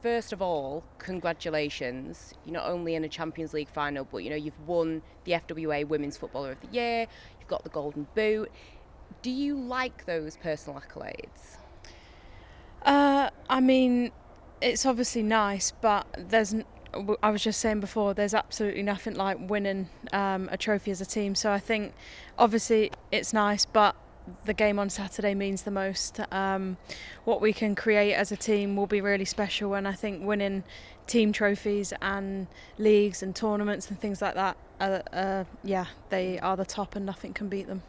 first of all, congratulations. You're not only in a Champions League final, but you've won the FWA Women's Footballer of the Year. You've got the Golden Boot. Do you like those personal accolades? I mean, it's obviously nice, but I was just saying before, there's absolutely nothing like winning a trophy as a team. So I think, obviously, it's nice, but the game on Saturday means the most. What we can create as a team will be really special, and I think winning team trophies and leagues and tournaments and things like that, they are the top, and nothing can beat them.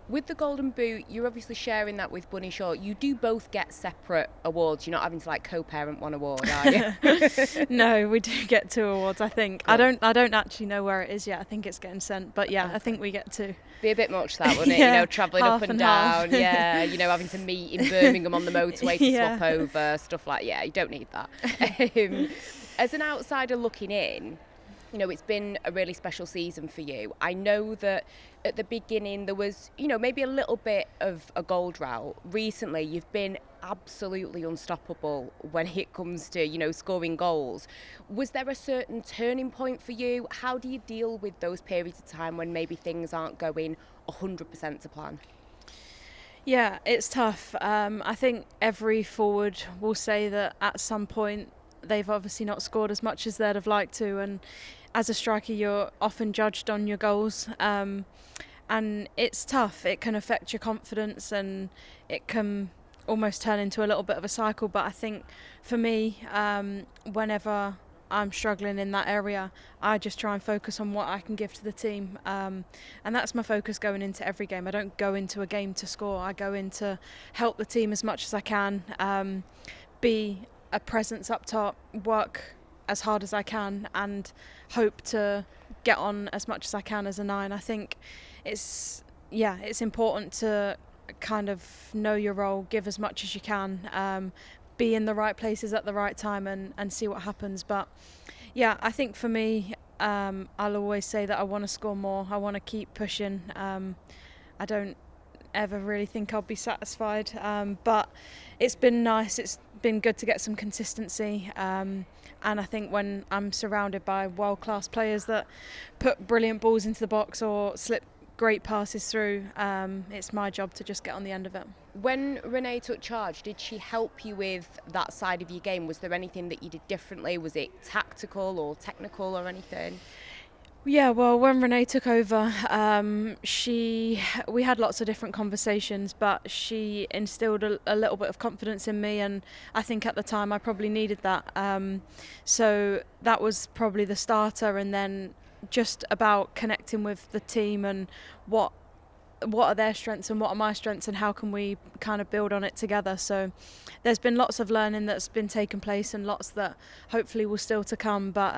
With the Golden Boot, you're obviously sharing that with Bunny Shaw. You do both get separate awards. You're not having to co-parent one award, are you? No, we do get 2 awards, I think. Cool. I don't actually know where it is yet. I think it's getting sent, but yeah, okay. I think we get 2. Be a bit much that, wouldn't it? Travelling up and down. Yeah, having to meet in Birmingham on the motorway to swap over, stuff like you don't need that. As an outsider looking in, it's been a really special season for you. I know that at the beginning there was, maybe a little bit of a goal drought. Recently, you've been absolutely unstoppable when it comes to, scoring goals. Was there a certain turning point for you? How do you deal with those periods of time when maybe things aren't going 100% to plan? Yeah, it's tough. I think every forward will say that at some point they've obviously not scored as much as they'd have liked to, and as a striker you're often judged on your goals, and it's tough. It can affect your confidence and it can almost turn into a little bit of a cycle, but I think for me, whenever I'm struggling in that area, I just try and focus on what I can give to the team, and that's my focus going into every game. I don't go into a game to score. I go in to help the team as much as I can, be a presence up top, work as hard as I can, and hope to get on as much as I can as a 9. I think it's important to kind of know your role, give as much as you can, be in the right places at the right time, and see what happens. But yeah, I think for me, I'll always say that I want to score more. I want to keep pushing. I don't ever really think I'll be satisfied, but it's been nice. It's been good to get some consistency, and I think when I'm surrounded by world-class players that put brilliant balls into the box or slip great passes through, it's my job to just get on the end of it. When Renee took charge, did she help you with that side of your game? Was there anything that you did differently? Was it tactical or technical or anything? Yeah, well, when Renee took over, we had lots of different conversations, but she instilled a little bit of confidence in me, and I think at the time I probably needed that. So that was probably the starter, and then just about connecting with the team and what are their strengths and what are my strengths and how can we kind of build on it together. So there's been lots of learning that's been taking place and lots that hopefully will still to come, but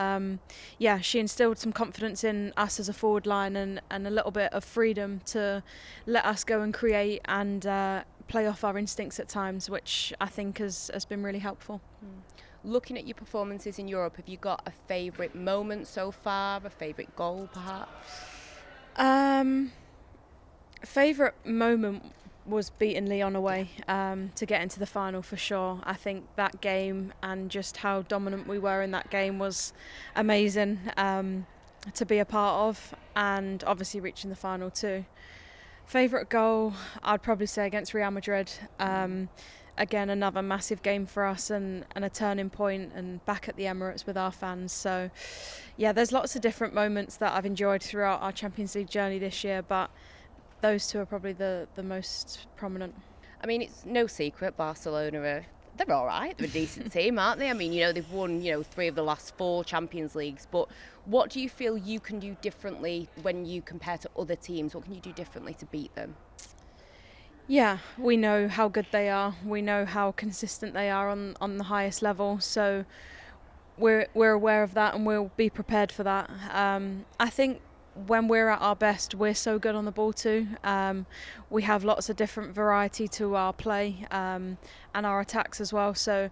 she instilled some confidence in us as a forward line and a little bit of freedom to let us go and create and play off our instincts at times, which I think has been really helpful. Looking at your performances in Europe, have you got a favourite moment so far, a favourite goal perhaps? Favourite moment was beating Lyon away to get into the final for sure. I think that game and just how dominant we were in that game was amazing to be a part of, and obviously reaching the final too. Favourite goal, I'd probably say against Real Madrid. Again, another massive game for us and a turning point, and back at the Emirates with our fans. So yeah, there's lots of different moments that I've enjoyed throughout our Champions League journey this year, but those 2 are probably the most prominent. I mean, it's no secret Barcelona they're all right. They're a decent team, aren't they? I mean, they've won, 3 of the last 4 Champions Leagues. But what do you feel you can do differently when you compare to other teams? What can you do differently to beat them? Yeah, we know how good they are. We know how consistent they are on the highest level. So we're aware of that and we'll be prepared for that. I think when we're at our best, we're so good on the ball too. We have lots of different variety to our play and our attacks as well. So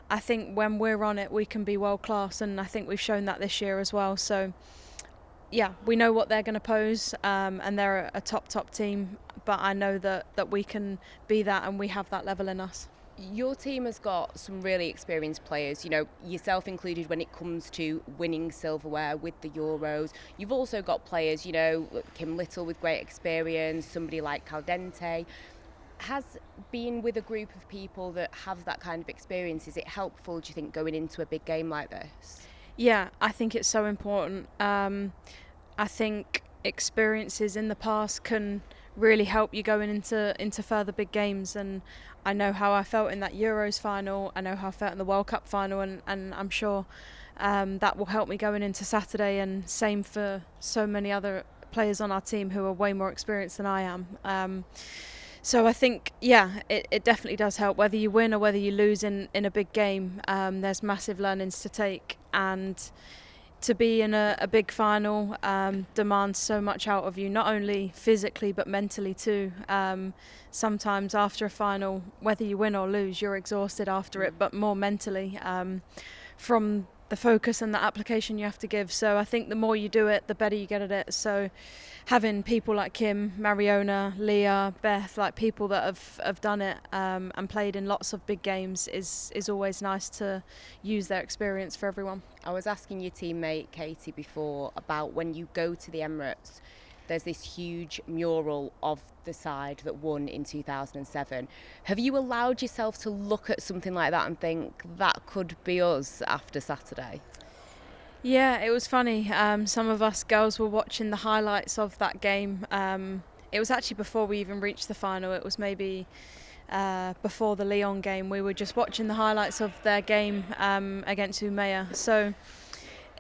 I think when we're on it, we can be world class, and I think we've shown that this year as well. So yeah, we know what they're going to pose, and they're a top team, but I know that we can be that, and we have that level in us. Your team has got some really experienced players, you know, yourself included when it comes to winning silverware with the Euros. You've also got players, you know, Kim Little with great experience, somebody like Caldente. Has being with a group of people that have that kind of experience, is it helpful, do you think, going into a big game like this? Yeah, I think it's so important. I think experiences in the past can really help you going into further big games, and I know how I felt in that Euros final, I know how I felt in the World Cup final, and I'm sure that will help me going into Saturday, and same for so many other players on our team who are way more experienced than I am. So I think, yeah, it definitely does help. Whether you win or whether you lose in a big game, there's massive learnings to take, and to be in a big final demands so much out of you, not only physically but mentally too. Sometimes after a final, whether you win or lose, you're exhausted after it, but more mentally from the focus and the application you have to give. So I think the more you do it, the better you get at it. So having people like Kim, Mariona, Leah, Beth, like people that have done it and played in lots of big games is always nice to use their experience for everyone. I was asking your teammate Katie before about when you go to the Emirates, there's this huge mural of the side that won in 2007. Have you allowed yourself to look at something like that and think that could be us after Saturday? Yeah, it was funny. Some of us girls were watching the highlights of that game. It was actually before we even reached the final. It was maybe before the Lyon game. We were just watching the highlights of their game against Umeå. So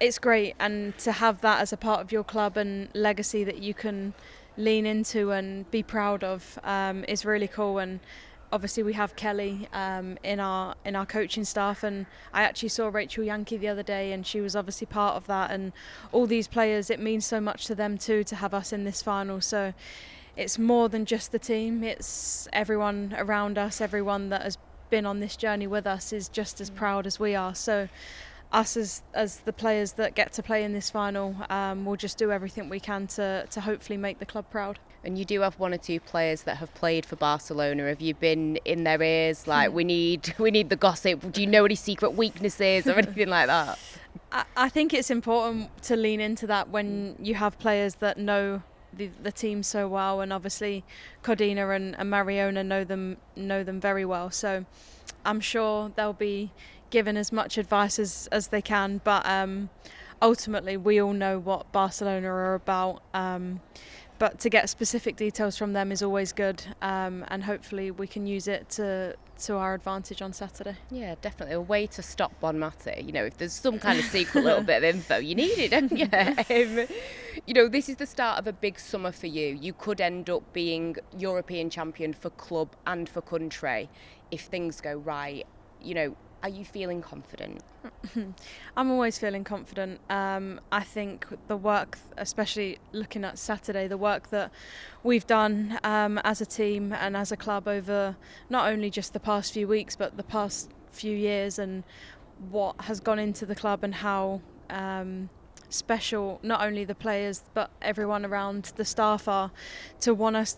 it's great, and to have that as a part of your club and legacy that you can lean into and be proud of is really cool. And obviously we have Kelly in our coaching staff, and I actually saw Rachel Yankee the other day, and she was obviously part of that. And all these players, it means so much to them too to have us in this final. So it's more than just the team, it's everyone around us, everyone that has been on this journey with us is just as proud as we are. So us as the players that get to play in this final, we'll just do everything we can to hopefully make the club proud. And you do have one or two players that have played for Barcelona. Have you been in their ears like, we need the gossip? Do you know any secret weaknesses or anything like that? I think it's important to lean into that when you have players that know the team so well, and obviously Cordina and Mariona know them very well. So I'm sure they'll be given as much advice as they can, but ultimately we all know what Barcelona are about. But to get specific details from them is always good, and hopefully we can use it to our advantage on Saturday. Yeah, definitely a way to stop Bon Mati. You know, if there's some kind of secret little bit of info, you need it, don't you? You know, this is the start of a big summer for you. You could end up being European champion for club and for country if things go right. You know, are you feeling confident? I'm always feeling confident. I think the work, especially looking at Saturday, the work that we've done as a team and as a club over not only just the past few weeks but the past few years, and what has gone into the club and how special not only the players but everyone around the staff are to want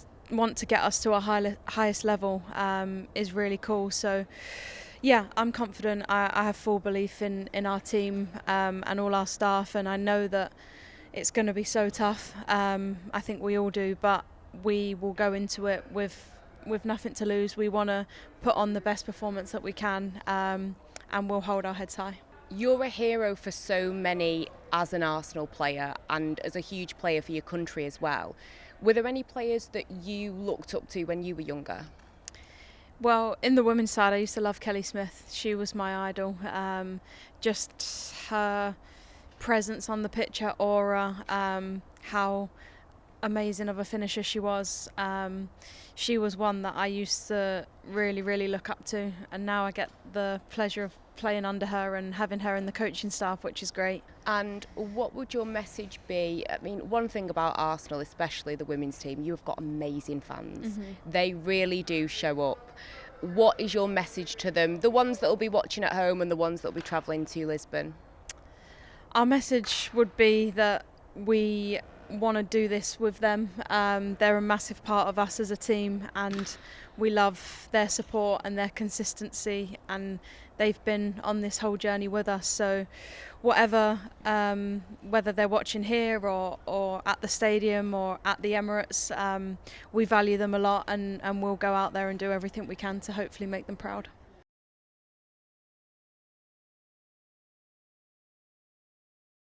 to get us to our highest level is really cool. So yeah, I'm confident. I have full belief in our team and all our staff, and I know that it's going to be so tough. I think we all do, but we will go into it with nothing to lose. We want to put on the best performance that we can, and we'll hold our heads high. You're a hero for so many as an Arsenal player and as a huge player for your country as well. Were there any players that you looked up to when you were younger? Well, in the women's side, I used to love Kelly Smith. She was my idol. Just her presence on the pitch, her aura, how amazing of a finisher she was. She was one that I used to really, really look up to, and now I get the pleasure of playing under her and having her in the coaching staff, which is great. And what would your message be? I mean, one thing about Arsenal, especially the women's team, you've got amazing fans. They really do show up. What is your message to them, the ones that will be watching at home and the ones that will be travelling to Lisbon? Our message would be that we want to do this with them. They're a massive part of us as a team, and we love their support and their consistency, and they've been on this whole journey with us. So whatever, whether they're watching here or at the stadium or at the Emirates, we value them a lot, and we'll go out there and do everything we can to hopefully make them proud.